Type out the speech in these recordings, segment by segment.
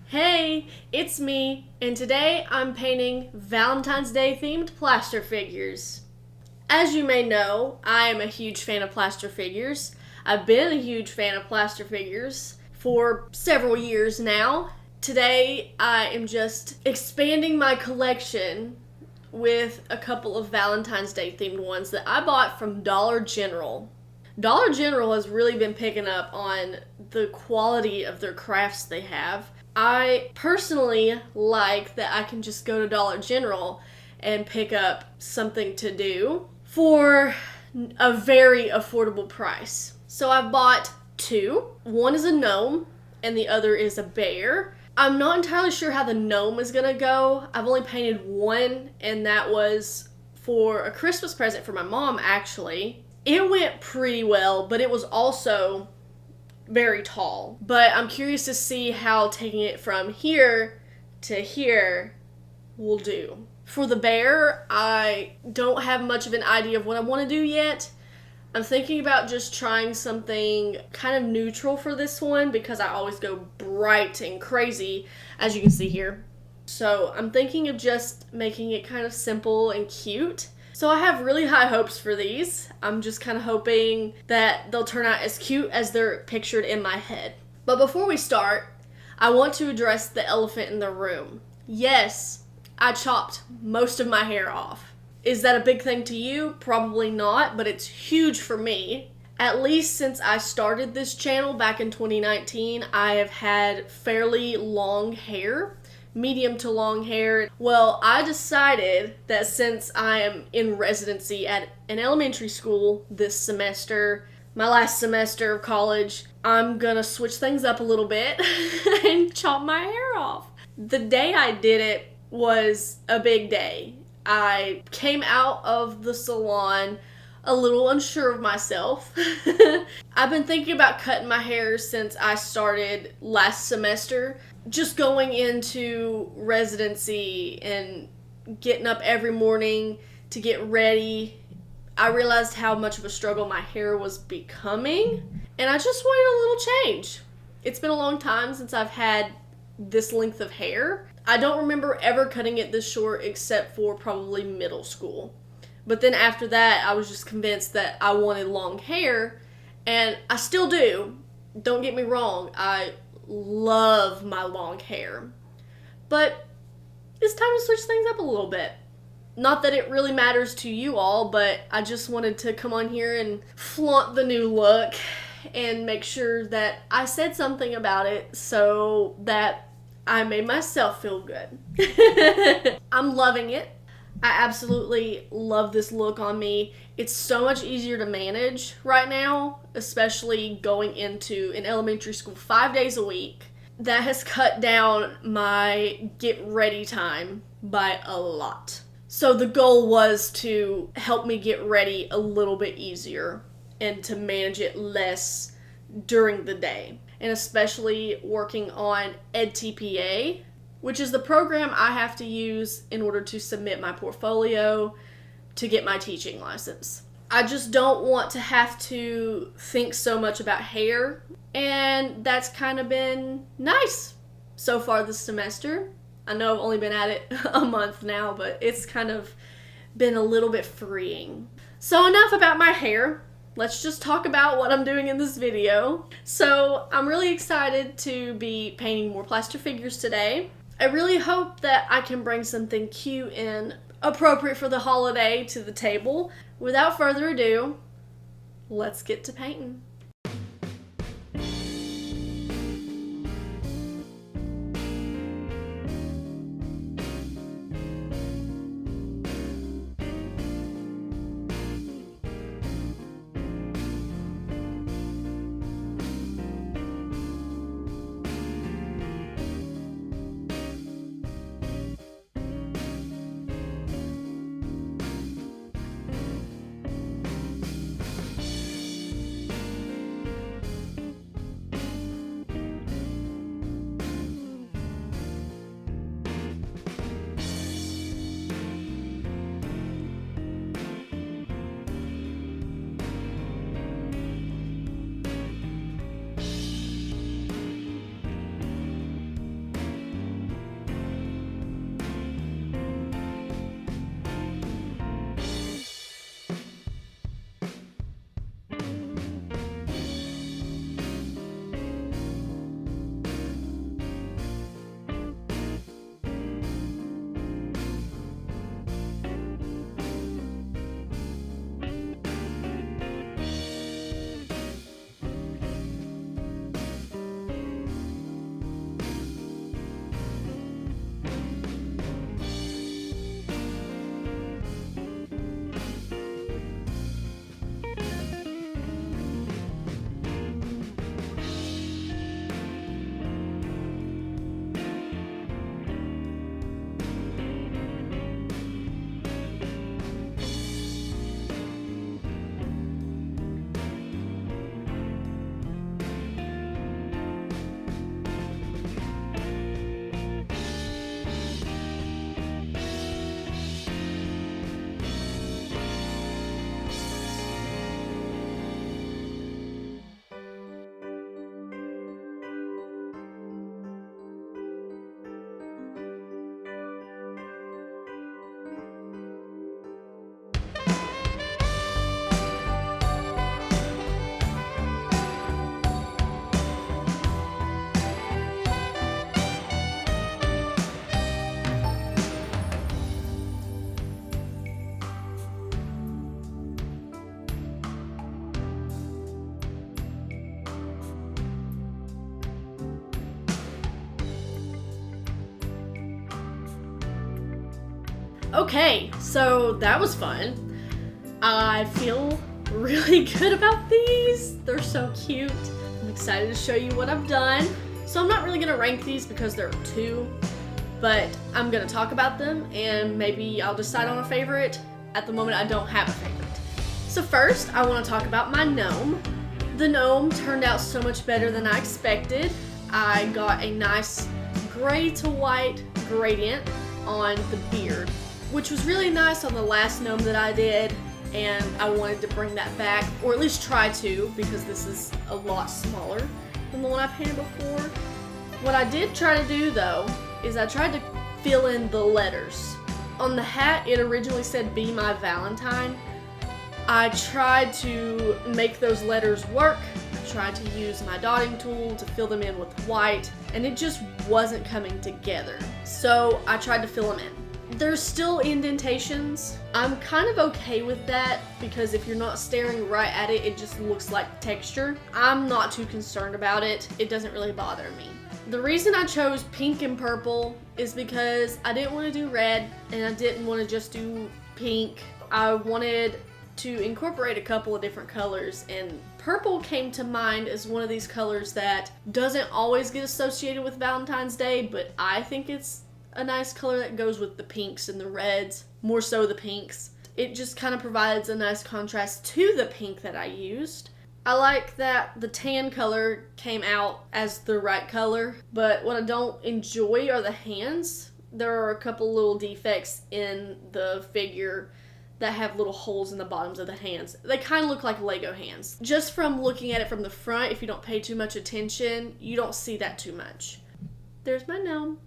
Hey, it's me, and today I'm painting Valentine's Day themed plaster figures. As you may know, I am a huge fan of plaster figures. I've been a huge fan of plaster figures for several years now. Today I am just expanding my collection with a couple of Valentine's Day themed ones that I bought from Dollar General. Dollar General has really been picking up on the quality of their crafts they have. I personally like that I can just go to Dollar General and pick up something to do for a very affordable price. So I bought two. One is a gnome and the other is a bear. I'm not entirely sure how the gnome is gonna go. I've only painted one, and that was for a Christmas present for my mom, actually. It went pretty well, but it was also very tall. But I'm curious to see how taking it from here to here will do. For the bear, I don't have much of an idea of what I want to do yet. I'm thinking about just trying something kind of neutral for this one because I always go bright and crazy, as you can see here. So I'm thinking of just making it kind of simple and cute. So I have really high hopes for these. I'm just kind of hoping that they'll turn out as cute as they're pictured in my head. But before we start, I want to address the elephant in the room. Yes, I chopped most of my hair off. Is that a big thing to you? Probably not, but it's huge for me. At least since I started this channel back in 2019, I have had fairly long hair. Medium to long hair. Well, I decided that since I am in residency at an elementary school this semester, my last semester of college, I'm gonna switch things up a little bit and chop my hair off. The day I did it was a big day. I came out of the salon a little unsure of myself. I've been thinking about cutting my hair since I started last semester. Just going into residency and getting up every morning to get ready, I realized how much of a struggle my hair was becoming, and I just wanted a little change. It's been a long time since I've had this length of hair. I don't remember ever cutting it this short except for probably middle school. But then after that, I was just convinced that I wanted long hair, and I still do. Don't get me wrong, I love my long hair. But it's time to switch things up a little bit. Not that it really matters to you all, but I just wanted to come on here and flaunt the new look and make sure that I said something about it so that I made myself feel good. I'm loving it. I absolutely love this look on me. It's so much easier to manage right now, especially going into an elementary school 5 days a week. That has cut down my get ready time by a lot. So the goal was to help me get ready a little bit easier and to manage it less during the day. And especially working on EdTPA, which is the program I have to use in order to submit my portfolio to get my teaching license. I just don't want to have to think so much about hair, and that's kind of been nice so far this semester. I know I've only been at it a month now, but it's kind of been a little bit freeing. So enough about my hair. Let's just talk about what I'm doing in this video. So I'm really excited to be painting more plaster figures today. I really hope that I can bring something cute and appropriate for the holiday to the table. Without further ado, let's get to painting. Okay, so that was fun. I feel really good about these. They're so cute. I'm excited to show you what I've done. So I'm not really gonna rank these because there are two, but I'm gonna talk about them and maybe I'll decide on a favorite. At the moment, I don't have a favorite. So first, I wanna talk about my gnome. The gnome turned out so much better than I expected. I got a nice gray to white gradient on the beard, which was really nice on the last gnome that I did, and I wanted to bring that back, or at least try to, because this is a lot smaller than the one I painted before. What I did try to do though, is I tried to fill in the letters. On the hat, it originally said "Be My Valentine." I tried to make those letters work. I tried to use my dotting tool to fill them in with white, and it just wasn't coming together. So I tried to fill them in. There's still indentations. I'm kind of okay with that because if you're not staring right at it, it just looks like texture. I'm not too concerned about it. It doesn't really bother me. The reason I chose pink and purple is because I didn't want to do red and I didn't want to just do pink. I wanted to incorporate a couple of different colors, and purple came to mind as one of these colors that doesn't always get associated with Valentine's Day, but I think it's a nice color that goes with the pinks and the reds, more so the pinks. It just kind of provides a nice contrast to the pink that I used. I like that the tan color came out as the right color, but what I don't enjoy are the hands. There are a couple little defects in the figure that have little holes in the bottoms of the hands. They kind of look like Lego hands. Just from looking at it from the front, if you don't pay too much attention, you don't see that too much. There's my gnome.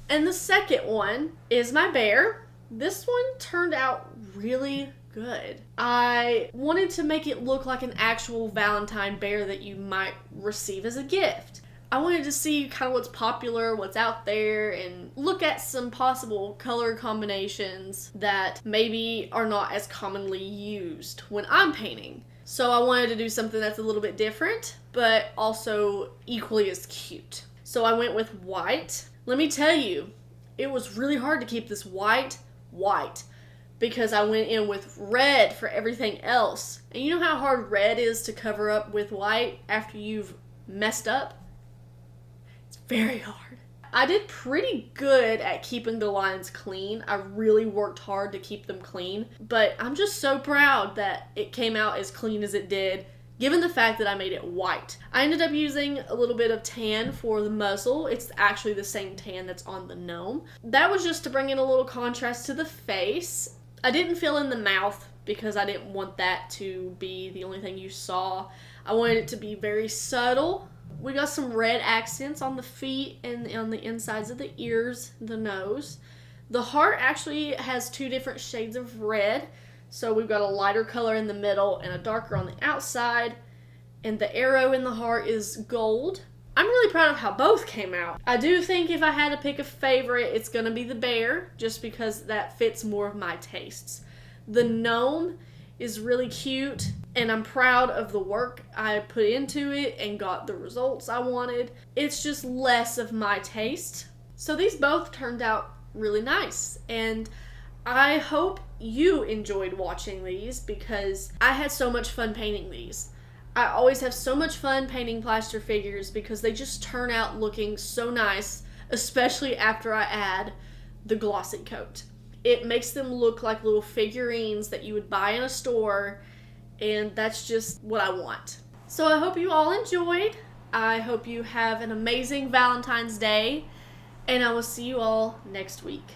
And the second one is my bear. This one turned out really good. I wanted to make it look like an actual Valentine bear that you might receive as a gift. I wanted to see kind of what's popular, what's out there, and look at some possible color combinations that maybe are not as commonly used when I'm painting. So I wanted to do something that's a little bit different, but also equally as cute. So I went with white. Let me tell you, it was really hard to keep this white, because I went in with red for everything else. And you know how hard red is to cover up with white after you've messed up? Very hard. I did pretty good at keeping the lines clean. I really worked hard to keep them clean, but I'm just so proud that it came out as clean as it did, given the fact that I made it white. I ended up using a little bit of tan for the muzzle. It's actually the same tan that's on the gnome. That was just to bring in a little contrast to the face. I didn't fill in the mouth because I didn't want that to be the only thing you saw. I wanted it to be very subtle. We got some red accents on the feet and on the insides of the ears, the nose. The heart actually has two different shades of red. So we've got a lighter color in the middle and a darker on the outside. And the arrow in the heart is gold. I'm really proud of how both came out. I do think if I had to pick a favorite, it's going to be the bear, just because that fits more of my tastes. The gnome is really cute, and I'm proud of the work I put into it and got the results I wanted. It's just less of my taste. So these both turned out really nice, and I hope you enjoyed watching these because I had so much fun painting these. I always have so much fun painting plaster figures because they just turn out looking so nice, especially after I add the glossy coat. It makes them look like little figurines that you would buy in a store, and that's just what I want. So I hope you all enjoyed. I hope you have an amazing Valentine's Day, and I will see you all next week.